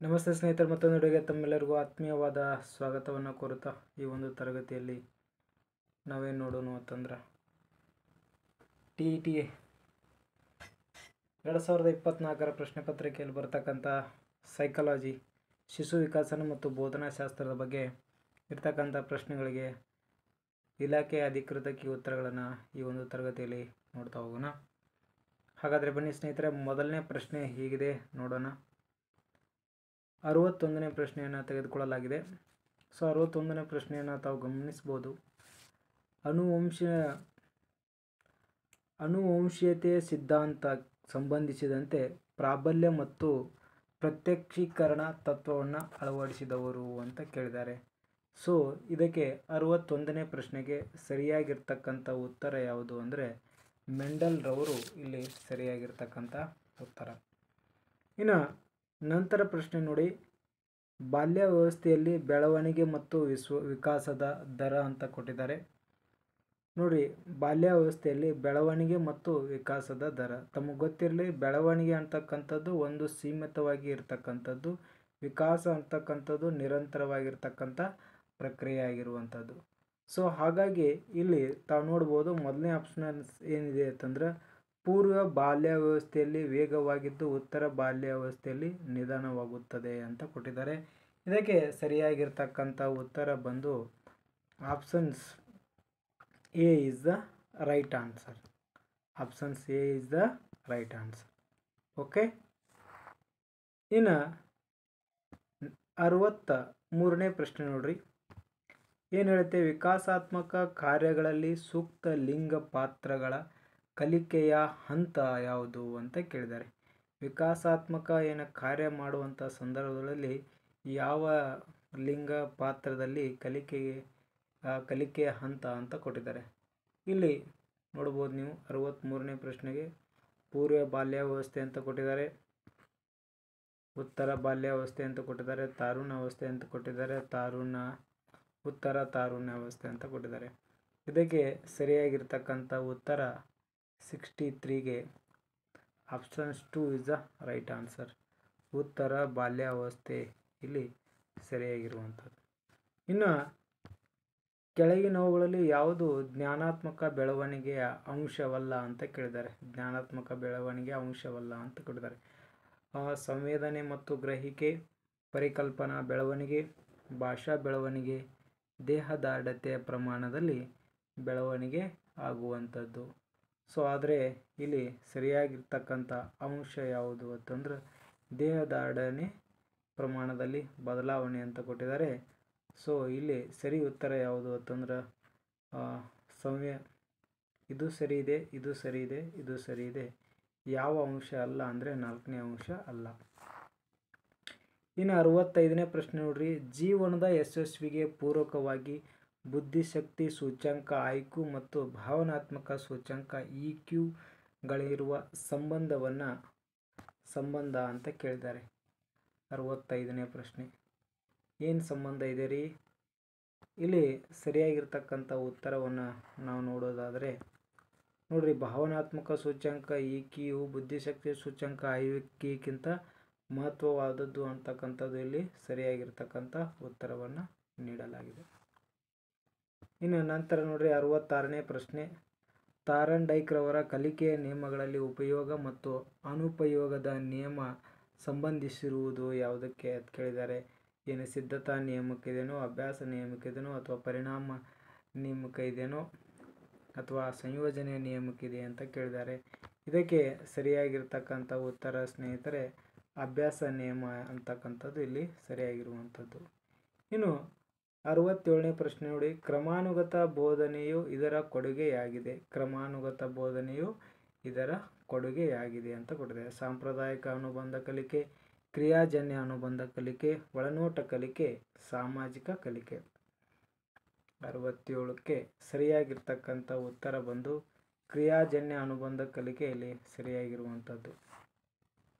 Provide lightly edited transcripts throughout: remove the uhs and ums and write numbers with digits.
ನಮಸ್ತೆ ಸ್ನೇಹಿತರು, ಮತ್ತೊಂದು ವಿಡಿಯೋಗೆ ತಮ್ಮೆಲ್ಲರಿಗೂ ಆತ್ಮೀಯವಾದ ಸ್ವಾಗತವನ್ನು ಕೋರುತ್ತಾ ಈ ಒಂದು ತರಗತಿಯಲ್ಲಿ ನಾವೇನು ನೋಡೋಣ ಅಂತಂದ್ರೆ TET 2024ರ ಪ್ರಶ್ನೆ ಪತ್ರಿಕೆಯಲ್ಲಿ ಬರ್ತಕ್ಕಂಥ ಸೈಕಾಲಜಿ, ಶಿಶು ವಿಕಾಸನ ಮತ್ತು ಬೋಧನಾಶಾಸ್ತ್ರದ ಬಗ್ಗೆ ಇರ್ತಕ್ಕಂಥ ಪ್ರಶ್ನೆಗಳಿಗೆ ಇಲಾಖೆಯ ಅಧಿಕೃತ ಉತ್ತರಗಳನ್ನು ಈ ಒಂದು ತರಗತಿಯಲ್ಲಿ ನೋಡ್ತಾ ಹೋಗೋಣ. ಹಾಗಾದರೆ ಬನ್ನಿ ಸ್ನೇಹಿತರೆ, ಮೊದಲನೇ ಪ್ರಶ್ನೆ ಹೀಗಿದೆ, ನೋಡೋಣ. 61ನೇ ಪ್ರಶ್ನೆಯನ್ನು ತೆಗೆದುಕೊಳ್ಳಲಾಗಿದೆ. ಸೊ 61ನೇ ಪ್ರಶ್ನೆಯನ್ನು ತಾವು ಗಮನಿಸ್ಬೋದು. ಅನುವಂಶೀಯತೆಯ ಸಿದ್ಧಾಂತ ಸಂಬಂಧಿಸಿದಂತೆ ಪ್ರಾಬಲ್ಯ ಮತ್ತು ಪ್ರತ್ಯಕ್ಷೀಕರಣ ತತ್ವವನ್ನು ಅಳವಡಿಸಿದವರು ಅಂತ ಕೇಳಿದ್ದಾರೆ. ಸೊ ಇದಕ್ಕೆ 61ನೇ ಪ್ರಶ್ನೆಗೆ ಸರಿಯಾಗಿರ್ತಕ್ಕಂಥ ಉತ್ತರ ಯಾವುದು ಅಂದರೆ ಮೆಂಡಲ್ ರವರು ಇಲ್ಲಿ ಸರಿಯಾಗಿರ್ತಕ್ಕಂಥ ಉತ್ತರ. ಇನ್ನು ನಂತರ ಪ್ರಶ್ನೆ ನೋಡಿ, ಬಾಲ್ಯ ವ್ಯವಸ್ಥೆಯಲ್ಲಿ ಬೆಳವಣಿಗೆ ಮತ್ತು ವಿಕಾಸದ ದರ ಅಂತ ಕೊಟ್ಟಿದ್ದಾರೆ. ನೋಡಿ, ಬಾಲ್ಯ ವ್ಯವಸ್ಥೆಯಲ್ಲಿ ಬೆಳವಣಿಗೆ ಮತ್ತು ವಿಕಾಸದ ದರ ತಮಗೆ ಗೊತ್ತಿರಲಿ. ಬೆಳವಣಿಗೆ ಅಂತಕ್ಕಂಥದ್ದು ಒಂದು ಸೀಮಿತವಾಗಿ ಇರ್ತಕ್ಕಂಥದ್ದು, ವಿಕಾಸ ಅಂತಕ್ಕಂಥದ್ದು ನಿರಂತರವಾಗಿರ್ತಕ್ಕಂಥ ಪ್ರಕ್ರಿಯೆ ಆಗಿರುವಂಥದ್ದು. ಸೊ ಹಾಗಾಗಿ ಇಲ್ಲಿ ತಾವು ನೋಡ್ಬೋದು, ಮೊದಲನೇ ಆಪ್ಷನ್ ಏನಿದೆ ಅಂತಂದ್ರೆ ಪೂರ್ವ ಬಾಲ್ಯ ವ್ಯವಸ್ಥೆಯಲ್ಲಿ ವೇಗವಾಗಿದ್ದು ಉತ್ತರ ಬಾಲ್ಯ ವ್ಯವಸ್ಥೆಯಲ್ಲಿ ನಿಧಾನವಾಗುತ್ತದೆ ಅಂತ ಕೊಟ್ಟಿದ್ದಾರೆ. ಇದಕ್ಕೆ ಸರಿಯಾಗಿರ್ತಕ್ಕಂಥ ಉತ್ತರ ಬಂದು options A is the right answer. Options A is the right answer. Okay. ಇನ್ನು 63ನೇ ಪ್ರಶ್ನೆ ನೋಡ್ರಿ, ಏನು ಹೇಳುತ್ತೆ? ವಿಕಾಸಾತ್ಮಕ ಕಾರ್ಯಗಳಲ್ಲಿ ಸೂಕ್ತ ಲಿಂಗ ಪಾತ್ರಗಳ ಕಲಿಕೆಯ ಹಂತ ಯಾವುದು ಅಂತ ಕೇಳಿದ್ದಾರೆ. ವಿಕಾಸಾತ್ಮಕ ಕಾರ್ಯ ಮಾಡುವಂಥ ಸಂದರ್ಭಗಳಲ್ಲಿ ಯಾವ ಲಿಂಗ ಪಾತ್ರದಲ್ಲಿ ಕಲಿಕೆಯ ಹಂತ ಅಂತ ಕೊಟ್ಟಿದ್ದಾರೆ. ಇಲ್ಲಿ ನೋಡ್ಬೋದು ನೀವು 63ನೇ ಪ್ರಶ್ನೆಗೆ ಪೂರ್ವ ಬಾಲ್ಯಾವಸ್ಥೆ ಅಂತ ಕೊಟ್ಟಿದ್ದಾರೆ, ಉತ್ತರ ಬಾಲ್ಯಾವಸ್ಥೆ ಅಂತ ಕೊಟ್ಟಿದ್ದಾರೆ, ತಾರುಣ್ಯಾವಸ್ಥೆ ಅಂತ ಕೊಟ್ಟಿದ್ದಾರೆ, ಉತ್ತರ ತಾರುಣ್ಯಾವಸ್ಥೆ ಅಂತ ಕೊಟ್ಟಿದ್ದಾರೆ. ಇದಕ್ಕೆ ಸರಿಯಾಗಿರ್ತಕ್ಕಂಥ ಉತ್ತರ 63ಗೆ options 2 is the right answer. ಉತ್ತರ ಬಾಲ್ಯಾವಸ್ಥೆ ಇಲ್ಲಿ ಸರಿಯಾಗಿರುವಂಥದ್ದು. ಇನ್ನು ಕೆಳಗಿನವುಗಳಲ್ಲಿ ಯಾವುದು ಜ್ಞಾನಾತ್ಮಕ ಬೆಳವಣಿಗೆಯ ಅಂಶವಲ್ಲ ಅಂತ ಕೇಳಿದ್ದಾರೆ. ಜ್ಞಾನಾತ್ಮಕ ಬೆಳವಣಿಗೆಯ ಅಂಶವಲ್ಲ ಅಂತ ಕೊಟ್ಟಿದ್ದಾರೆ. ಸಂವೇದನೆ ಮತ್ತು ಗ್ರಹಿಕೆ, ಪರಿಕಲ್ಪನಾ ಬೆಳವಣಿಗೆ, ಭಾಷಾ ಬೆಳವಣಿಗೆ, ದೇಹದಾಢ್ಯತೆಯ ಪ್ರಮಾಣದಲ್ಲಿ ಬೆಳವಣಿಗೆ ಆಗುವಂಥದ್ದು. ಸೊ ಆದರೆ ಇಲ್ಲಿ ಸರಿಯಾಗಿರ್ತಕ್ಕಂಥ ಅಂಶ ಯಾವುದು ಅಂತಂದ್ರೆ ದೇಹದಾಢ್ಯತೆ ಪ್ರಮಾಣದಲ್ಲಿ ಬದಲಾವಣೆ ಅಂತ ಕೊಟ್ಟಿದ್ದಾರೆ. ಸೊ ಇಲ್ಲಿ ಸರಿ ಉತ್ತರ ಯಾವುದು ಅಂತಂದ್ರೆ ಇದು ಸರಿ ಇದೆ, ಇದು ಸರಿ ಇದೆ, ಇದು ಸರಿ ಇದೆ. ಯಾವ ಅಂಶ ಅಲ್ಲ ಅಂದರೆ 4ನೇ ಅಂಶ ಅಲ್ಲ. ಇನ್ನು 65ನೇ ಪ್ರಶ್ನೆ ನೋಡ್ರಿ, ಜೀವನದ ಯಶಸ್ವಿಗೆ ಪೂರಕವಾಗಿ ಬುದ್ಧಿಶಕ್ತಿ ಸೂಚ್ಯಂಕ IQ ಮತ್ತು ಭಾವನಾತ್ಮಕ ಸೂಚ್ಯಂಕ EQಗಳಿರುವ ಸಂಬಂಧ ಅಂತ ಕೇಳಿದ್ದಾರೆ. 65ನೇ ಪ್ರಶ್ನೆ ಏನು ಸಂಬಂಧ ಇದೆ ರೀ? ಇಲ್ಲಿ ಸರಿಯಾಗಿರ್ತಕ್ಕಂಥ ಉತ್ತರವನ್ನು ನಾವು ನೋಡೋದಾದರೆ ನೋಡ್ರಿ, ಭಾವನಾತ್ಮಕ ಸೂಚ್ಯಂಕ EQ ಬುದ್ಧಿಶಕ್ತಿ ಸೂಚ್ಯಂಕ IQಕ್ಕಿಂತ ಮಹತ್ವವಾದದ್ದು ಅಂತಕ್ಕಂಥದ್ದು ಇಲ್ಲಿ ಸರಿಯಾಗಿರ್ತಕ್ಕಂಥ ಉತ್ತರವನ್ನು ನೀಡಲಾಗಿದೆ. ಇನ್ನು ನಂತರ ನೋಡ್ರಿ 66ನೇ ಪ್ರಶ್ನೆ, ಥಾರ್ನ್ಡೈಕ್ ರವರ ಕಲಿಕೆಯ ನಿಯಮಗಳಲ್ಲಿ ಉಪಯೋಗ ಮತ್ತು ಅನುಪಯೋಗದ ನಿಯಮ ಸಂಬಂಧಿಸಿರುವುದು ಯಾವುದಕ್ಕೆ ಅಂತ ಕೇಳಿದ್ದಾರೆ. ಏನು ಸಿದ್ಧತಾ ನಿಯಮಕ್ಕಿದೆಯೋ, ಅಭ್ಯಾಸ ನಿಯಮಕ್ಕಿದೆಯೋ, ಅಥವಾ ಪರಿಣಾಮ ನಿಯಮಕ ಇದೆಯೋ, ಅಥವಾ ಸಂಯೋಜನೆಯ ನಿಯಮಕ್ಕಿದೆ ಅಂತ ಕೇಳಿದ್ದಾರೆ. ಇದಕ್ಕೆ ಸರಿಯಾಗಿರ್ತಕ್ಕಂಥ ಉತ್ತರ ಸ್ನೇಹಿತರೆ ಅಭ್ಯಾಸ ನಿಯಮ ಅಂತಕ್ಕಂಥದ್ದು ಇಲ್ಲಿ ಸರಿಯಾಗಿರುವಂಥದ್ದು. ಇನ್ನು 67ನೇ ಪ್ರಶ್ನೆ ನೋಡಿ, ಕ್ರಮಾನುಗತ ಬೋಧನೆಯು ಇದರ ಕೊಡುಗೆಯಾಗಿದೆ. ಕ್ರಮಾನುಗತ ಬೋಧನೆಯು ಇದರ ಕೊಡುಗೆಯಾಗಿದೆ ಅಂತ ಕೊಟ್ಟಿದ್ದಾರೆ. ಸಾಂಪ್ರದಾಯಿಕ ಅನುಬಂಧ ಕಲಿಕೆ, ಕ್ರಿಯಾಜನ್ಯ ಅನುಬಂಧ ಕಲಿಕೆ, ಒಳನೋಟ ಕಲಿಕೆ, ಸಾಮಾಜಿಕ ಕಲಿಕೆ. 67ಕ್ಕೆ ಸರಿಯಾಗಿರ್ತಕ್ಕಂಥ ಉತ್ತರ ಬಂದು ಕ್ರಿಯಾಜನ್ಯ ಅನುಬಂಧ ಕಲಿಕೆಯಲ್ಲಿ ಸರಿಯಾಗಿರುವಂಥದ್ದು.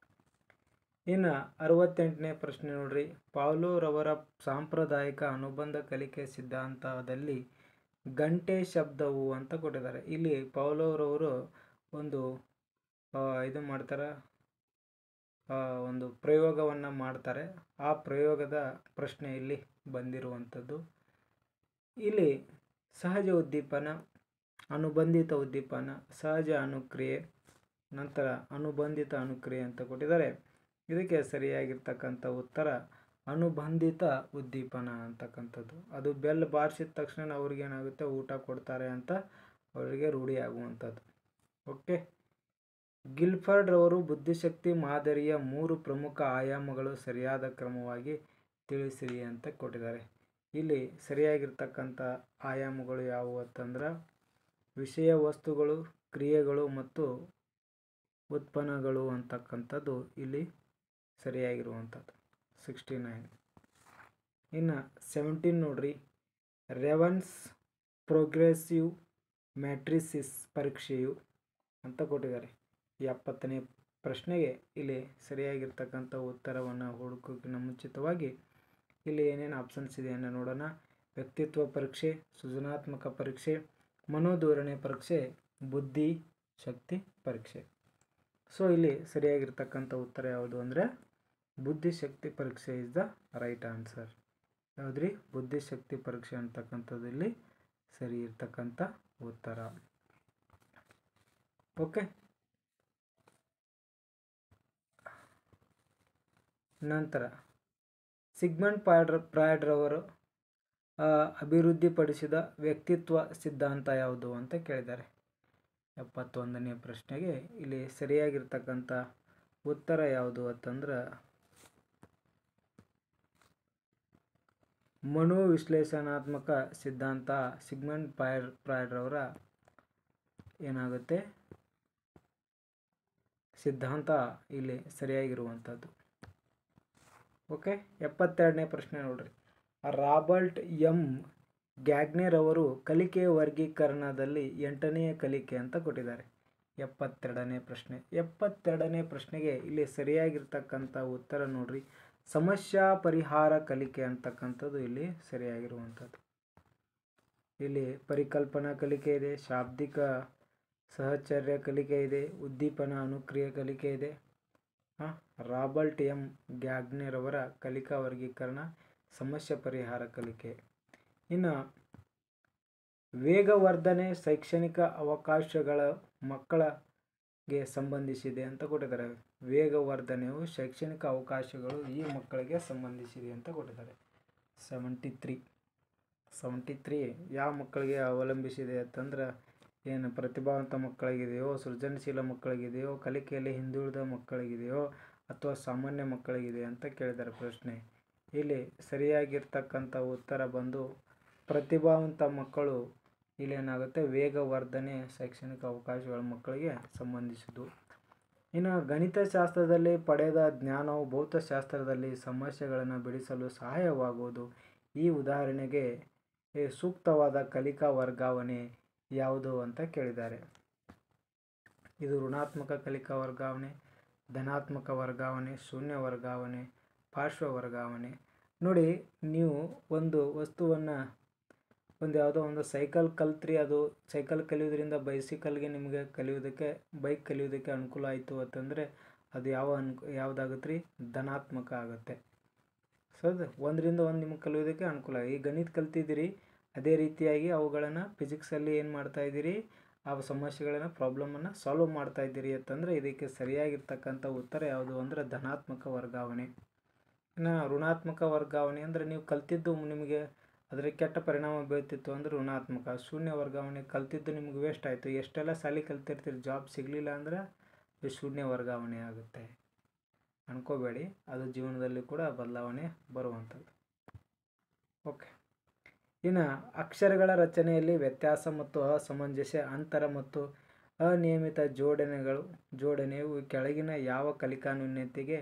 ಇನ್ನು 68ನೇ ಪ್ರಶ್ನೆ ನೋಡ್ರಿ, ಪಾವ್ಲೋವ್ ರವರ ಸಾಂಪ್ರದಾಯಿಕ ಅನುಬಂಧ ಕಲಿಕೆ ಸಿದ್ಧಾಂತದಲ್ಲಿ ಗಂಟೆ ಶಬ್ದವು ಅಂತ ಕೊಟ್ಟಿದ್ದಾರೆ. ಇಲ್ಲಿ ಪಾವ್ಲೋವ್ ರವರು ಒಂದು ಇದು ಮಾಡ್ತಾರೆ, ಒಂದು ಪ್ರಯೋಗವನ್ನು ಮಾಡ್ತಾರೆ. ಆ ಪ್ರಯೋಗದ ಪ್ರಶ್ನೆ ಇಲ್ಲಿ ಬಂದಿರುವಂಥದ್ದು. ಇಲ್ಲಿ ಸಹಜ ಉದ್ದೀಪನ, ಅನುಬಂಧಿತ ಉದ್ದೀಪನ, ಸಹಜ ಅನುಕ್ರಿಯೆ, ನಂತರ ಅನುಬಂಧಿತ ಅನುಕ್ರಿಯೆ ಅಂತ ಕೊಟ್ಟಿದ್ದಾರೆ. ಇದಕ್ಕೆ ಸರಿಯಾಗಿರ್ತಕ್ಕಂಥ ಉತ್ತರ ಅನುಬಂಧಿತ ಉದ್ದೀಪನ ಅಂತಕ್ಕಂಥದ್ದು. ಅದು ಬೆಲ್ ಬಾರಿಸಿದ ತಕ್ಷಣ ಅವ್ರಿಗೇನಾಗುತ್ತೆ, ಊಟ ಕೊಡ್ತಾರೆ ಅಂತ ಅವರಿಗೆ ರೂಢಿಯಾಗುವಂಥದ್ದು. ಓಕೆ. ಗಿಲ್ಫರ್ಡ್ ರವರು ಬುದ್ಧಿಶಕ್ತಿ ಮಾದರಿಯ 3 ಪ್ರಮುಖ ಆಯಾಮಗಳು ಸರಿಯಾದ ಕ್ರಮವಾಗಿ ತಿಳಿಸಿರಿ ಅಂತ ಕೊಟ್ಟಿದ್ದಾರೆ. ಇಲ್ಲಿ ಸರಿಯಾಗಿರ್ತಕ್ಕಂಥ ಆಯಾಮಗಳು ಯಾವುವು ಅಂತಂದ್ರೆ ವಿಷಯ ವಸ್ತುಗಳು, ಕ್ರಿಯೆಗಳು ಮತ್ತು ಉತ್ಪನ್ನಗಳು ಅಂತಕ್ಕಂಥದ್ದು ಇಲ್ಲಿ ಸರಿಯಾಗಿರುವಂಥದ್ದು. 69. ಇನ್ನು 17 ನೋಡ್ರಿ. ರೆವನ್ಸ್ ಪ್ರೋಗ್ರೆಸಿವ್ ಮ್ಯಾಟ್ರಿಸಿಸ್ ಪರೀಕ್ಷೆಯು ಅಂತ ಕೊಟ್ಟಿದ್ದಾರೆ. 70ನೇ ಪ್ರಶ್ನೆಗೆ ಇಲ್ಲಿ ಸರಿಯಾಗಿರ್ತಕ್ಕಂಥ ಉತ್ತರವನ್ನು ಹುಡುಕೋಕ್ಕಿಂತ ಮುಂಚಿತವಾಗಿ ಇಲ್ಲಿ ಏನೇನು ಆಪ್ಷನ್ಸ್ ಇದೆ ಅನ್ನೋ ನೋಡೋಣ. ವ್ಯಕ್ತಿತ್ವ ಪರೀಕ್ಷೆ, ಸೃಜನಾತ್ಮಕ ಪರೀಕ್ಷೆ, ಮನೋಧೋರಣೆ ಪರೀಕ್ಷೆ, ಬುದ್ಧಿ ಶಕ್ತಿ ಪರೀಕ್ಷೆ. ಸೊ ಇಲ್ಲಿ ಸರಿಯಾಗಿರ್ತಕ್ಕಂಥ ಉತ್ತರ ಯಾವುದು ಅಂದರೆ ಬುದ್ಧಿಶಕ್ತಿ ಪರೀಕ್ಷೆ ಇಸ್ ದ ರೈಟ್ ಆನ್ಸರ್. ಯಾವುದ್ರಿ? ಬುದ್ಧಿಶಕ್ತಿ ಪರೀಕ್ಷೆ ಅಂತಕ್ಕಂಥದ್ದು ಇಲ್ಲಿ ಸರಿ ಇರ್ತಕ್ಕಂಥ ಉತ್ತರ. ಓಕೆ. ನಂತರ ಸಿಗ್ಮಂಡ್ ಫ್ರಾಯ್ಡ್ ರವರು ಅಭಿವೃದ್ಧಿಪಡಿಸಿದ ವ್ಯಕ್ತಿತ್ವ ಸಿದ್ಧಾಂತ ಯಾವುದು ಅಂತ ಕೇಳಿದ್ದಾರೆ. 71ನೇ ಪ್ರಶ್ನೆಗೆ ಇಲ್ಲಿ ಸರಿಯಾಗಿರ್ತಕ್ಕಂಥ ಉತ್ತರ ಯಾವುದು ಅಂತಂದ್ರೆ ಮನೋವಿಶ್ಲೇಷಣಾತ್ಮಕ ಸಿದ್ಧಾಂತ. ಸಿಗ್ಮಂಡ್ ಫ್ರಾಯ್ಡ್ ರವರ ಏನಾಗುತ್ತೆ ಸಿದ್ಧಾಂತ ಇಲ್ಲಿ ಸರಿಯಾಗಿರುವಂಥದ್ದು. ಓಕೆ. 72ನೇ ಪ್ರಶ್ನೆ ನೋಡ್ರಿ. ರಾಬರ್ಟ್ ಎಂ ಗ್ಯಾಗ್ನೆರ್ ಅವರು ಕಲಿಕೆಯ ವರ್ಗೀಕರಣದಲ್ಲಿ 8ನೇ ಕಲಿಕೆ ಅಂತ ಕೊಟ್ಟಿದ್ದಾರೆ. 72ನೇ ಪ್ರಶ್ನೆ. 72ನೇ ಪ್ರಶ್ನೆಗೆ ಇಲ್ಲಿ ಸರಿಯಾಗಿರ್ತಕ್ಕಂಥ ಉತ್ತರ ನೋಡ್ರಿ ಸಮಸ್ಯಾ ಪರಿಹಾರ ಕಲಿಕೆ ಅಂತಕ್ಕಂಥದ್ದು ಇಲ್ಲಿ ಸರಿಯಾಗಿರುವಂಥದ್ದು. ಇಲ್ಲಿ ಪರಿಕಲ್ಪನಾ ಕಲಿಕೆ ಇದೆ, ಶಾಬ್ದಿಕ ಸಹಚರ್ಯ ಕಲಿಕೆ ಇದೆ, ಉದ್ದೀಪನ ಅನುಕ್ರಿಯೆ ಕಲಿಕೆ ಇದೆ. ರಾಬರ್ಟ್ ಎಂ ಗ್ಯಾಗ್ನೆರ್ ಅವರ ಕಲಿಕಾ ವರ್ಗೀಕರಣ ಸಮಸ್ಯೆ ಪರಿಹಾರ ಕಲಿಕೆ. ಇನ್ನು ವೇಗವರ್ಧನೆ ಶೈಕ್ಷಣಿಕ ಅವಕಾಶಗಳ ಮಕ್ಕಳಿಗೆ ಸಂಬಂಧಿಸಿದೆ ಅಂತ ಕೊಟ್ಟಿದ್ದಾರೆ. ವೇಗವರ್ಧನೆಯು ಶೈಕ್ಷಣಿಕ ಅವಕಾಶಗಳು ಈ ಮಕ್ಕಳಿಗೆ ಸಂಬಂಧಿಸಿದೆ ಅಂತ ಕೊಟ್ಟಿದ್ದಾರೆ. 73 ಯಾವ ಮಕ್ಕಳಿಗೆ ಅವಲಂಬಿಸಿದೆ ಅಂತಂದ್ರೆ ಏನು ಪ್ರತಿಭಾವಂತ ಮಕ್ಕಳಿಗಿದೆಯೋ, ಸೃಜನಶೀಲ ಮಕ್ಕಳಿಗಿದೆಯೋ, ಕಲಿಕೆಯಲ್ಲಿ ಹಿಂದುಳಿದ ಮಕ್ಕಳಿಗಿದೆಯೋ ಅಥವಾ ಸಾಮಾನ್ಯ ಮಕ್ಕಳಿಗಿದೆ ಅಂತ ಕೇಳಿದ್ದಾರೆ ಪ್ರಶ್ನೆ. ಇಲ್ಲಿ ಸರಿಯಾಗಿರ್ತಕ್ಕಂಥ ಉತ್ತರ ಬಂದು ಪ್ರತಿಭಾವಂತ ಮಕ್ಕಳು. ಇಲ್ಲೇನಾಗುತ್ತೆ ವೇಗವರ್ಧನೆ ಶೈಕ್ಷಣಿಕ ಅವಕಾಶಗಳ ಮಕ್ಕಳಿಗೆ ಸಂಬಂಧಿಸಿದ್ದು. ಇನ್ನು ಗಣಿತಶಾಸ್ತ್ರದಲ್ಲಿ ಪಡೆದ ಜ್ಞಾನವು ಭೌತಶಾಸ್ತ್ರದಲ್ಲಿ ಸಮಸ್ಯೆಗಳನ್ನು ಬಿಡಿಸಲು ಸಹಾಯವಾಗುವುದು. ಈ ಉದಾಹರಣೆಗೆ ಸೂಕ್ತವಾದ ಕಲಿಕಾ ವರ್ಗಾವಣೆ ಯಾವುದು ಅಂತ ಕೇಳಿದ್ದಾರೆ. ಇದು ಋಣಾತ್ಮಕ ಕಲಿಕಾ ವರ್ಗಾವಣೆ, ಧನಾತ್ಮಕ ವರ್ಗಾವಣೆ, ಶೂನ್ಯ ವರ್ಗಾವಣೆ, ಪಾರ್ಶ್ವ ವರ್ಗಾವಣೆ. ನೋಡಿ, ನೀವು ಒಂದು ವಸ್ತುವನ್ನು ಯಾವುದೋ ಒಂದು ಸೈಕಲ್ ಕಲ್ತ್ರಿ, ಅದು ಸೈಕಲ್ ಕಲಿಯೋದ್ರಿಂದ ಬೈಸಿಕಲ್ಗೆ ನಿಮಗೆ ಬೈಕ್ ಕಲಿಯೋದಕ್ಕೆ ಅನುಕೂಲ ಆಯಿತು ಅಂತಂದರೆ ಅದು ಯಾವುದಾಗುತ್ತೆ ರೀ? ಧನಾತ್ಮಕ ಆಗುತ್ತೆ. ಸೊ ಅದು 1ರಿಂದ 1 ನಿಮಗೆ ಕಲಿಯೋದಕ್ಕೆ ಅನುಕೂಲ. ಈ ಗಣಿತ ಕಲ್ತಿದ್ದೀರಿ, ಅದೇ ರೀತಿಯಾಗಿ ಅವುಗಳನ್ನು ಫಿಸಿಕ್ಸಲ್ಲಿ ಏನು ಮಾಡ್ತಾಯಿದ್ದೀರಿ? ಆ ಸಮಸ್ಯೆಗಳನ್ನು ಪ್ರಾಬ್ಲಮನ್ನು ಸಾಲ್ವ್ ಮಾಡ್ತಾಯಿದ್ದೀರಿ ಅಂತಂದರೆ ಇದಕ್ಕೆ ಸರಿಯಾಗಿರ್ತಕ್ಕಂಥ ಉತ್ತರ ಯಾವುದು ಅಂದರೆ ಧನಾತ್ಮಕ ವರ್ಗಾವಣೆ. ಇನ್ನು ಋಣಾತ್ಮಕ ವರ್ಗಾವಣೆ ಅಂದರೆ ನೀವು ಕಲ್ತಿದ್ದು ನಿಮಗೆ ಅದರ ಕೆಟ್ಟ ಪರಿಣಾಮ ಬೀಳ್ತಿತ್ತು ಅಂದರೆ ಋಣಾತ್ಮಕ. ಶೂನ್ಯ ವರ್ಗಾವಣೆ ಕಲ್ತಿದ್ದು ನಿಮ್ಗೆ ವೇಸ್ಟ್ ಆಯಿತು, ಎಷ್ಟೆಲ್ಲ ಸಾಲಿ ಕಲ್ತಿರ್ತೀರಿ, ಜಾಬ್ ಸಿಗಲಿಲ್ಲ ಅಂದರೆ ಶೂನ್ಯ ವರ್ಗಾವಣೆ ಆಗುತ್ತೆ. ಅನ್ಕೋಬೇಡಿ, ಅದು ಜೀವನದಲ್ಲಿ ಕೂಡ ಬದಲಾವಣೆ ಬರುವಂಥದ್ದು. ಓಕೆ. ಇನ್ನು ಅಕ್ಷರಗಳ ರಚನೆಯಲ್ಲಿ ವ್ಯತ್ಯಾಸ ಮತ್ತು ಅಸಮಂಜಸ, ಅಂತರ ಮತ್ತು ಅನಿಯಮಿತ ಜೋಡಣೆಯು ಕೆಳಗಿನ ಯಾವ ಕಲಿಕಾ ನ್ಯೂನತೆಗೆ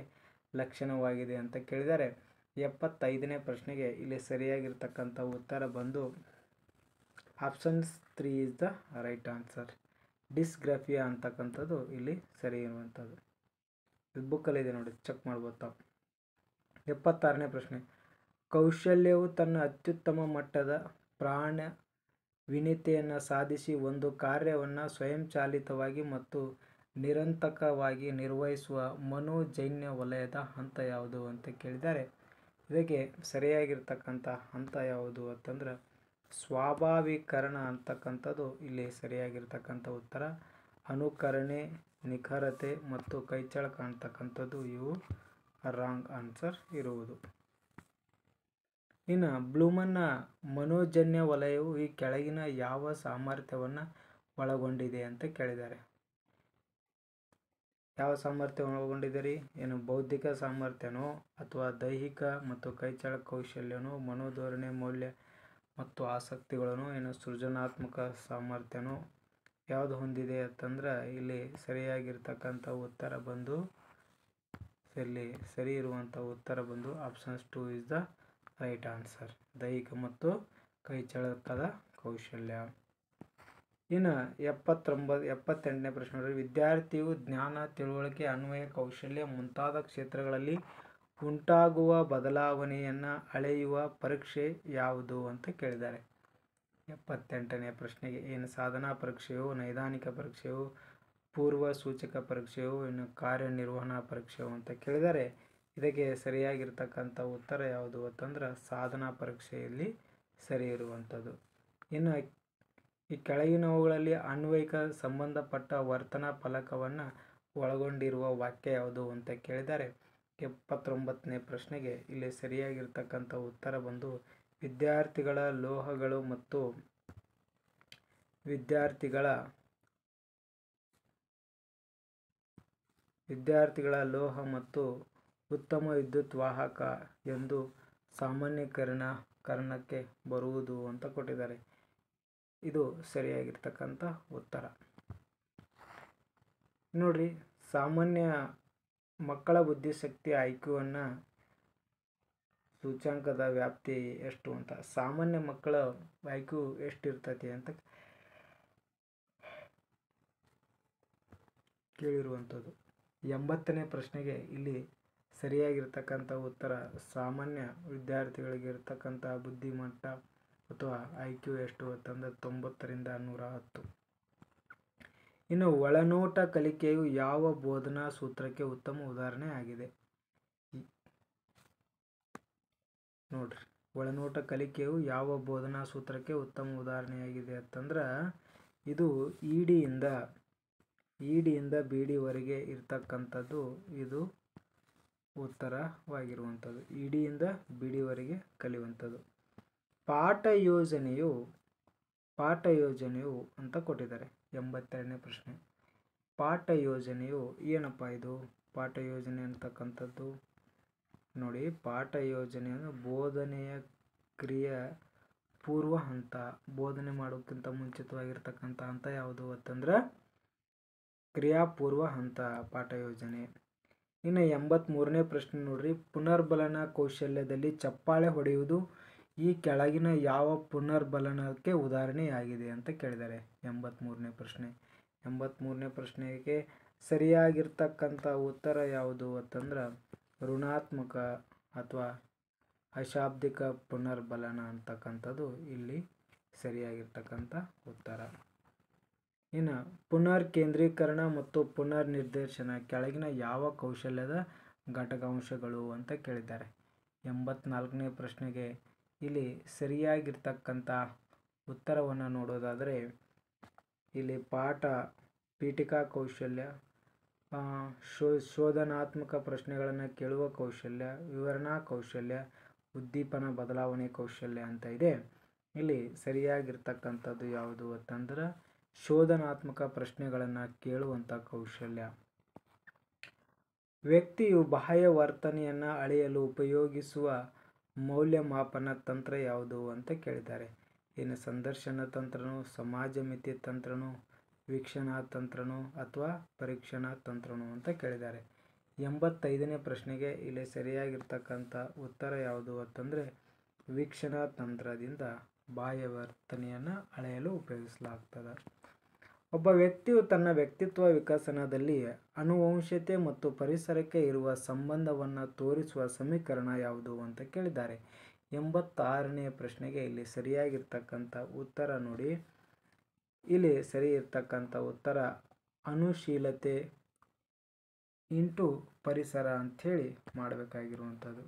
ಲಕ್ಷಣವಾಗಿದೆ ಅಂತ ಕೇಳಿದ್ದಾರೆ. 75ನೇ ಪ್ರಶ್ನೆಗೆ ಇಲ್ಲಿ ಸರಿಯಾಗಿರ್ತಕ್ಕಂಥ ಉತ್ತರ ಬಂದು options 3 is the right answer. Dysgraphia ಅಂತಕ್ಕಂಥದ್ದು ಇಲ್ಲಿ ಸರಿ ಇರುವಂಥದ್ದು. ಇದು ಬುಕ್ಕಲ್ಲಿದೆ ನೋಡಿ, ಚೆಕ್ ಮಾಡ್ಬೋದು ತಾವು. 76ನೇ ಪ್ರಶ್ನೆ. ಕೌಶಲ್ಯವು ತನ್ನ ಅತ್ಯುತ್ತಮ ಮಟ್ಟದ ಪ್ರಾಮಾಣಿಕತೆಯನ್ನು ಸಾಧಿಸಿ ಒಂದು ಕಾರ್ಯವನ್ನು ಸ್ವಯಂಚಾಲಿತವಾಗಿ ಮತ್ತು ನಿರಂತಕವಾಗಿ ನಿರ್ವಹಿಸುವ ಮನೋಜನ್ಯ ವಲಯದ ಹಂತ ಯಾವುದು ಅಂತ ಕೇಳಿದ್ದಾರೆ. ಇದಕ್ಕೆ ಸರಿಯಾಗಿರ್ತಕ್ಕಂಥ ಹಂತ ಯಾವುದು ಅಂತಂದ್ರೆ ಸ್ವಾಭಾವೀಕರಣ ಅಂತಕ್ಕಂಥದ್ದು ಇಲ್ಲಿ ಸರಿಯಾಗಿರ್ತಕ್ಕಂಥ ಉತ್ತರ. ಅನುಕರಣೆ, ನಿಖರತೆ ಮತ್ತು ಕೈಚಳಕ ಅಂತಕ್ಕಂಥದ್ದು ಇವು ರಾಂಗ್ ಆನ್ಸರ್ ಇರುವುದು. ಇನ್ನು ಬ್ಲೂಮನ್ನ ಮನೋಜನ್ಯ ವಲಯವು ಈ ಕೆಳಗಿನ ಯಾವ ಸಾಮರ್ಥ್ಯವನ್ನು ಒಳಗೊಂಡಿದೆ ಅಂತ ಕೇಳಿದ್ದಾರೆ. ಯಾವ ಸಾಮರ್ಥ್ಯ ಒಳಗೊಂಡಿದೆ ರೀ? ಏನು ಬೌದ್ಧಿಕ ಸಾಮರ್ಥ್ಯನೋ ಅಥವಾ ದೈಹಿಕ ಮತ್ತು ಕೈಚಳಕ ಕೌಶಲ್ಯನೋ, ಮನೋಧೋರಣೆ, ಮೌಲ್ಯ ಮತ್ತು ಆಸಕ್ತಿಗಳನ್ನು, ಏನು ಸೃಜನಾತ್ಮಕ ಸಾಮರ್ಥ್ಯನೋ ಯಾವುದು ಹೊಂದಿದೆ ಅಂತಂದ್ರೆ ಇಲ್ಲಿ ಸರಿಯಾಗಿರ್ತಕ್ಕಂಥ ಉತ್ತರ ಬಂದು ಇಲ್ಲಿ ಸರಿ ಇರುವಂಥ ಉತ್ತರ ಬಂದು options 2 is the right answer. ದೈಹಿಕ ಮತ್ತು ಕೈಚಳಕದ ಕೌಶಲ್ಯ. ಇನ್ನು 78ನೇ ಪ್ರಶ್ನೆ ನೋಡಿ. ವಿದ್ಯಾರ್ಥಿಯು ಜ್ಞಾನ, ತಿಳುವಳಿಕೆ, ಅನ್ವಯ, ಕೌಶಲ್ಯ ಮುಂತಾದ ಕ್ಷೇತ್ರಗಳಲ್ಲಿ ಉಂಟಾಗುವ ಬದಲಾವಣೆಯನ್ನು ಅಳೆಯುವ ಪರೀಕ್ಷೆ ಯಾವುದು ಅಂತ ಕೇಳಿದ್ದಾರೆ. 78ನೇ ಪ್ರಶ್ನೆಗೆ ಏನು ಸಾಧನಾ ಪರೀಕ್ಷೆಯೋ, ನೈದಾನಿಕ ಪರೀಕ್ಷೆಯೋ, ಪೂರ್ವ ಸೂಚಕ ಪರೀಕ್ಷೆಯೋ, ಇನ್ನು ಕಾರ್ಯನಿರ್ವಹಣಾ ಪರೀಕ್ಷೆಯೋ ಅಂತ ಕೇಳಿದರೆ ಇದಕ್ಕೆ ಸರಿಯಾಗಿರ್ತಕ್ಕಂಥ ಉತ್ತರ ಯಾವುದು ಅಂತಂದ್ರೆ ಸಾಧನಾ ಪರೀಕ್ಷೆಯಲ್ಲಿ ಸರಿ ಇರುವಂಥದ್ದು. ಇನ್ನು ಈ ಕೆಳಗಿನವುಗಳಲ್ಲಿ ಅನ್ವಯಿಕ ಸಂಬಂಧಪಟ್ಟ ವರ್ತನಾ ಫಲಕವನ್ನು ಒಳಗೊಂಡಿರುವ ವಾಕ್ಯ ಯಾವುದು ಅಂತ ಕೇಳಿದ್ದಾರೆ. 79ನೇ ಪ್ರಶ್ನೆಗೆ ಇಲ್ಲಿ ಸರಿಯಾಗಿರ್ತಕ್ಕಂಥ ಉತ್ತರ ಬಂದು ವಿದ್ಯಾರ್ಥಿಗಳ ಲೋಹ ಮತ್ತು ಉತ್ತಮ ವಿದ್ಯುತ್ ವಾಹಕ ಎಂದು ಸಾಮಾನ್ಯೀಕರಣಕ್ಕೆ ಬರುವುದು ಅಂತ ಕೊಟ್ಟಿದ್ದಾರೆ. ಇದು ಸರಿಯಾಗಿರ್ತಕ್ಕಂಥ ಉತ್ತರ. ನೋಡ್ರಿ, ಸಾಮಾನ್ಯ ಮಕ್ಕಳ ಬುದ್ಧಿಶಕ್ತಿ IQ-ವನ್ನು ಸೂಚ್ಯಂಕದ ವ್ಯಾಪ್ತಿ ಎಷ್ಟು ಅಂತ, ಸಾಮಾನ್ಯ ಮಕ್ಕಳ IQ ಎಷ್ಟಿರ್ತತಿ ಅಂತ ಕೇಳಿರುವಂಥದ್ದು. 80ನೇ ಪ್ರಶ್ನೆಗೆ ಇಲ್ಲಿ ಸರಿಯಾಗಿರ್ತಕ್ಕಂಥ ಉತ್ತರ ಸಾಮಾನ್ಯ ವಿದ್ಯಾರ್ಥಿಗಳಿಗೆ ಇರ್ತಕ್ಕಂಥ ಬುದ್ಧಿಮಟ್ಟ ಅಥವಾ IQ ಎಷ್ಟು ಅಂತಂದ್ರೆ 90ರಿಂದ 110. ಇನ್ನು ಒಳನೋಟ ಕಲಿಕೆಯು ಯಾವ ಬೋಧನಾ ಸೂತ್ರಕ್ಕೆ ಉತ್ತಮ ಉದಾಹರಣೆ ಆಗಿದೆ? ನೋಡ್ರಿ, ಒಳನೋಟ ಕಲಿಕೆಯು ಯಾವ ಬೋಧನಾ ಸೂತ್ರಕ್ಕೆ ಉತ್ತಮ ಉದಾಹರಣೆಯಾಗಿದೆ ಅಂತಂದ್ರೆ ಇದು ಇಡಿಯಿಂದ ಬಿಡಿವರೆಗೆ ಇರ್ತಕ್ಕಂಥದ್ದು ಇದು ಉತ್ತರವಾಗಿರುವಂಥದ್ದು. ಇಡಿಯಿಂದ ಬಿಡಿವರೆಗೆ ಕಲಿಯುವಂಥದ್ದು. ಪಾಠ ಯೋಜನೆಯು ಅಂತ ಕೊಟ್ಟಿದ್ದಾರೆ. 82ನೇ ಪ್ರಶ್ನೆ. ಪಾಠ ಯೋಜನೆಯು ಏನಪ್ಪ ಇದು? ಪಾಠ ಯೋಜನೆ ಅಂತಕ್ಕಂಥದ್ದು ನೋಡಿ, ಪಾಠ ಯೋಜನೆಯನ್ನು ಬೋಧನೆಯ ಕ್ರಿಯೆ ಪೂರ್ವ ಹಂತ, ಬೋಧನೆ ಮಾಡೋಕ್ಕಿಂತ ಮುಂಚಿತವಾಗಿರ್ತಕ್ಕಂಥ ಹಂತ ಯಾವುದು ಅಂತಂದ್ರೆ ಕ್ರಿಯಾಪೂರ್ವ ಹಂತ ಪಾಠ ಯೋಜನೆ. ಇನ್ನು 83ನೇ ಪ್ರಶ್ನೆ ನೋಡ್ರಿ. ಪುನರ್ಬಲನ ಕೌಶಲ್ಯದಲ್ಲಿ ಚಪ್ಪಾಳೆ ಹೊಡೆಯುವುದು ಈ ಕೆಳಗಿನ ಯಾವ ಪುನರ್ಬಲನಕ್ಕೆ ಉದಾಹರಣೆಯಾಗಿದೆ ಅಂತ ಕೇಳಿದ್ದಾರೆ. 83ನೇ ಪ್ರಶ್ನೆ. 83ನೇ ಪ್ರಶ್ನೆಗೆ ಸರಿಯಾಗಿರ್ತಕ್ಕಂಥ ಉತ್ತರ ಯಾವುದು ಅಂತಂದ್ರೆ ಋಣಾತ್ಮಕ ಅಥವಾ ಅಶಾಬ್ದಿಕ ಪುನರ್ಬಲನ ಅಂತಕ್ಕಂಥದ್ದು ಇಲ್ಲಿ ಸರಿಯಾಗಿರ್ತಕ್ಕಂಥ ಉತ್ತರ. ಇನ್ನು ಪುನರ್ ಕೇಂದ್ರೀಕರಣ ಮತ್ತು ಪುನರ್ ನಿರ್ದೇಶನ ಕೆಳಗಿನ ಯಾವ ಕೌಶಲ್ಯದ ಘಟಕಾಂಶಗಳು ಅಂತ ಕೇಳಿದ್ದಾರೆ. 84ನೇ ಪ್ರಶ್ನೆಗೆ ಇಲ್ಲಿ ಸರಿಯಾಗಿರ್ತಕ್ಕಂಥ ಉತ್ತರವನ್ನು ನೋಡೋದಾದರೆ ಇಲ್ಲಿ ಪೀಠಿಕಾ ಕೌಶಲ್ಯ, ಶೋಧನಾತ್ಮಕ ಪ್ರಶ್ನೆಗಳನ್ನು ಕೇಳುವ ಕೌಶಲ್ಯ, ವಿವರಣಾ ಕೌಶಲ್ಯ, ಉದ್ದೀಪನ ಬದಲಾವಣೆ ಕೌಶಲ್ಯ ಅಂತ ಇದೆ. ಇಲ್ಲಿ ಸರಿಯಾಗಿರ್ತಕ್ಕಂಥದ್ದು ಯಾವುದು ಅಂತಂದ್ರೆ ಶೋಧನಾತ್ಮಕ ಪ್ರಶ್ನೆಗಳನ್ನು ಕೇಳುವಂಥ ಕೌಶಲ್ಯ. ವ್ಯಕ್ತಿಯು ಬಾಹ್ಯ ವರ್ತನೆಯನ್ನು ಅಳೆಯಲು ಉಪಯೋಗಿಸುವ ಮೌಲ್ಯಮಾಪನ ತಂತ್ರ ಯಾವುದು ಅಂತ ಕೇಳಿದ್ದಾರೆ. ಇನ್ನು ಸಂದರ್ಶನ ತಂತ್ರನೋ, ಸಮಾಜ ಮಿತಿ ತಂತ್ರನೋ, ವೀಕ್ಷಣಾ ತಂತ್ರನೋ ಅಥವಾ ಪರೀಕ್ಷಣಾ ತಂತ್ರನೋ ಅಂತ ಕೇಳಿದ್ದಾರೆ. 85ನೇ ಪ್ರಶ್ನೆಗೆ ಇಲ್ಲಿ ಸರಿಯಾಗಿರ್ತಕ್ಕಂಥ ಉತ್ತರ ಯಾವುದು ಅಂತಂದರೆ ವೀಕ್ಷಣಾ ತಂತ್ರದಿಂದ ಬಾಹ್ಯ ವರ್ತನೆಯನ್ನು ಅಳೆಯಲು ಉಪಯೋಗಿಸಲಾಗ್ತದೆ. ಒಬ್ಬ ವ್ಯಕ್ತಿಯು ತನ್ನ ವ್ಯಕ್ತಿತ್ವ ವಿಕಸನದಲ್ಲಿ ಆನುವಂಶಿಕತೆ ಮತ್ತು ಪರಿಸರಕ್ಕೆ ಇರುವ ಸಂಬಂಧವನ್ನು ತೋರಿಸುವ ಸಮೀಕರಣ ಯಾವುದು ಅಂತ ಕೇಳಿದ್ದಾರೆ. 86ನೇ ಪ್ರಶ್ನೆಗೆ ಇಲ್ಲಿ ಸರಿಯಾಗಿರ್ತಕ್ಕಂಥ ಉತ್ತರ ನೋಡಿ, ಇಲ್ಲಿ ಸರಿ ಇರ್ತಕ್ಕಂಥ ಉತ್ತರ ಅನುಶೀಲತೆ ಇಂಟು ಪರಿಸರ ಅಂಥೇಳಿ ಮಾಡಬೇಕಾಗಿರುವಂಥದ್ದು.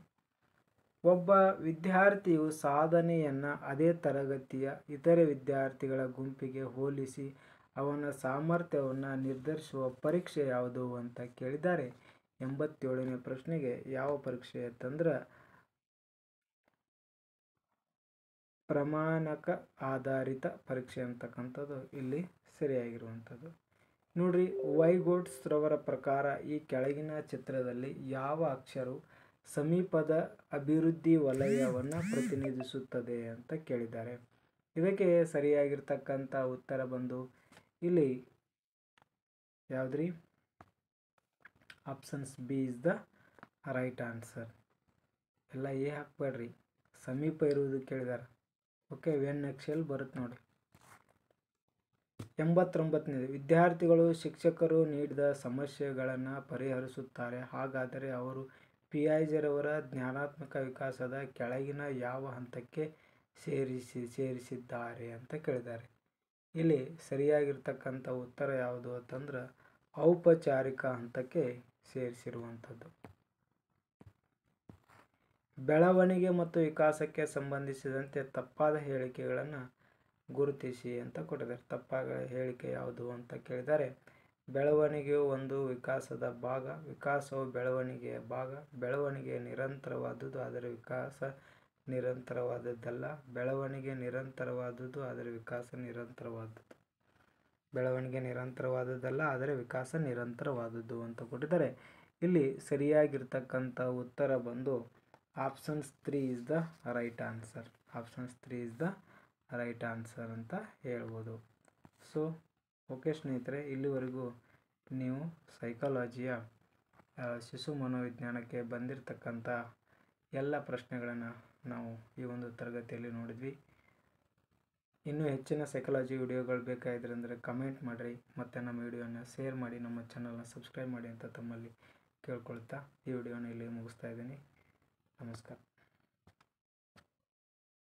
ಒಬ್ಬ ವಿದ್ಯಾರ್ಥಿಯು ಸಾಧನೆಯನ್ನು ಅದೇ ತರಗತಿಯ ಇತರೆ ವಿದ್ಯಾರ್ಥಿಗಳ ಗುಂಪಿಗೆ ಹೋಲಿಸಿ ಅವನ ಸಾಮರ್ಥ್ಯವನ್ನು ನಿರ್ಧರಿಸುವ ಪರೀಕ್ಷೆ ಯಾವುದು ಅಂತ ಕೇಳಿದ್ದಾರೆ. 87ನೇ ಪ್ರಶ್ನೆಗೆ ಯಾವ ಪರೀಕ್ಷೆ ಅಂತಂದ್ರೆ ಪ್ರಮಾಣಕ ಆಧಾರಿತ ಪರೀಕ್ಷೆ ಅಂತಕ್ಕಂಥದ್ದು ಇಲ್ಲಿ ಸರಿಯಾಗಿರುವಂಥದ್ದು. ನೋಡ್ರಿ, ವೈಗೋಟ್ಸ್ ರವರ ಪ್ರಕಾರ ಈ ಕೆಳಗಿನ ಚಿತ್ರದಲ್ಲಿ ಯಾವ ಅಕ್ಷರವು ಸಮೀಪದ ಅಭಿವೃದ್ಧಿ ವಲಯವನ್ನು ಪ್ರತಿನಿಧಿಸುತ್ತದೆ ಅಂತ ಕೇಳಿದ್ದಾರೆ. ಇದಕ್ಕೆ ಸರಿಯಾಗಿರ್ತಕ್ಕಂಥ ಉತ್ತರ ಬಂದು ಇಲ್ಲಿ ಯಾವುದ್ರಿ, options B is the right answer. ಎಲ್ಲ ಎ ಹಾಕ್ಬೇಡ್ರಿ, ಸಮೀಪ ಇರುವುದು ಕೇಳಿದಾರೆ. ಓಕೆ, ವೆನ್ ಎಕ್ಸೆಲ್ ಬರುತ್ತೆ ನೋಡಿ. 89ನೇದು, ವಿದ್ಯಾರ್ಥಿಗಳು ಶಿಕ್ಷಕರು ನೀಡಿದ ಸಮಸ್ಯೆಗಳನ್ನು ಪರಿಹರಿಸುತ್ತಾರೆ, ಹಾಗಾದರೆ ಅವರು ಪಿಯಾಜೆರವರ ಜ್ಞಾನಾತ್ಮಕ ವಿಕಾಸದ ಕೆಳಗಿನ ಯಾವ ಹಂತಕ್ಕೆ ಸೇರಿಸಿದ್ದಾರೆ ಅಂತ ಕೇಳಿದ್ದಾರೆ. ಇಲ್ಲಿ ಸರಿಯಾಗಿರ್ತಕ್ಕಂಥ ಉತ್ತರ ಯಾವುದು ಅಂತಂದ್ರೆ ಔಪಚಾರಿಕ ಹಂತಕ್ಕೆ ಸೇರಿಸಿರುವಂಥದ್ದು. ಬೆಳವಣಿಗೆ ಮತ್ತು ವಿಕಾಸಕ್ಕೆ ಸಂಬಂಧಿಸಿದಂತೆ ತಪ್ಪಾದ ಹೇಳಿಕೆಗಳನ್ನು ಗುರುತಿಸಿ ಅಂತ ಕೊಟ್ಟಿದ್ದಾರೆ. ತಪ್ಪಾದ ಹೇಳಿಕೆ ಯಾವುದು ಅಂತ ಕೇಳಿದ್ದಾರೆ. ಬೆಳವಣಿಗೆಯು ಒಂದು ವಿಕಾಸದ ಭಾಗ, ವಿಕಾಸವು ಬೆಳವಣಿಗೆಯ ಭಾಗ, ಬೆಳವಣಿಗೆ ನಿರಂತರವಾದುದು ಆದರೆ ವಿಕಾಸ ನಿರಂತರವಾದದ್ದಲ್ಲ, ಬೆಳವಣಿಗೆ ನಿರಂತರವಾದುದು ಆದರೆ ವಿಕಾಸ ನಿರಂತರವಾದದ್ದು, ಬೆಳವಣಿಗೆ ನಿರಂತರವಾದದ್ದಲ್ಲ ಆದರೆ ವಿಕಾಸ ನಿರಂತರವಾದದ್ದು ಅಂತ ಕೊಟ್ಟಿದ್ದಾರೆ. ಇಲ್ಲಿ ಸರಿಯಾಗಿರ್ತಕ್ಕಂಥ ಉತ್ತರ ಬಂದು options 3 is the right answer. Options 3 is the right answer ಅಂತ ಹೇಳ್ಬೋದು. ಸೊ ಓಕೆ ಸ್ನೇಹಿತರೆ, ಇಲ್ಲಿವರೆಗೂ ನೀವು ಸೈಕಾಲಜಿಯ ಶಿಶು ಮನೋವಿಜ್ಞಾನಕ್ಕೆ ಬಂದಿರತಕ್ಕಂಥ ಎಲ್ಲ ಪ್ರಶ್ನೆಗಳನ್ನು ನಾವು ಈ ಒಂದು ತರಗತಿಯಲ್ಲಿ ನೋಡಿದ್ವಿ. ಇನ್ನೂ ಹೆಚ್ಚಿನ ಸೈಕಾಲಜಿ ವಿಡಿಯೋಗಳು ಬೇಕಾಗಿದ್ರೆ ಅಂದರೆ ಕಮೆಂಟ್ ಮಾಡಿರಿ ಮತ್ತು ನಮ್ಮ ವಿಡಿಯೋನ ಶೇರ್ ಮಾಡಿ, ನಮ್ಮ ಚಾನಲ್ನ ಸಬ್ಸ್ಕ್ರೈಬ್ ಮಾಡಿ ಅಂತ ತಮ್ಮಲ್ಲಿ ಕೇಳ್ಕೊಳ್ತಾ ಈ ವಿಡಿಯೋನ ಇಲ್ಲಿ ಮುಗಿಸ್ತಾ ಇದ್ದೀನಿ. ನಮಸ್ಕಾರ.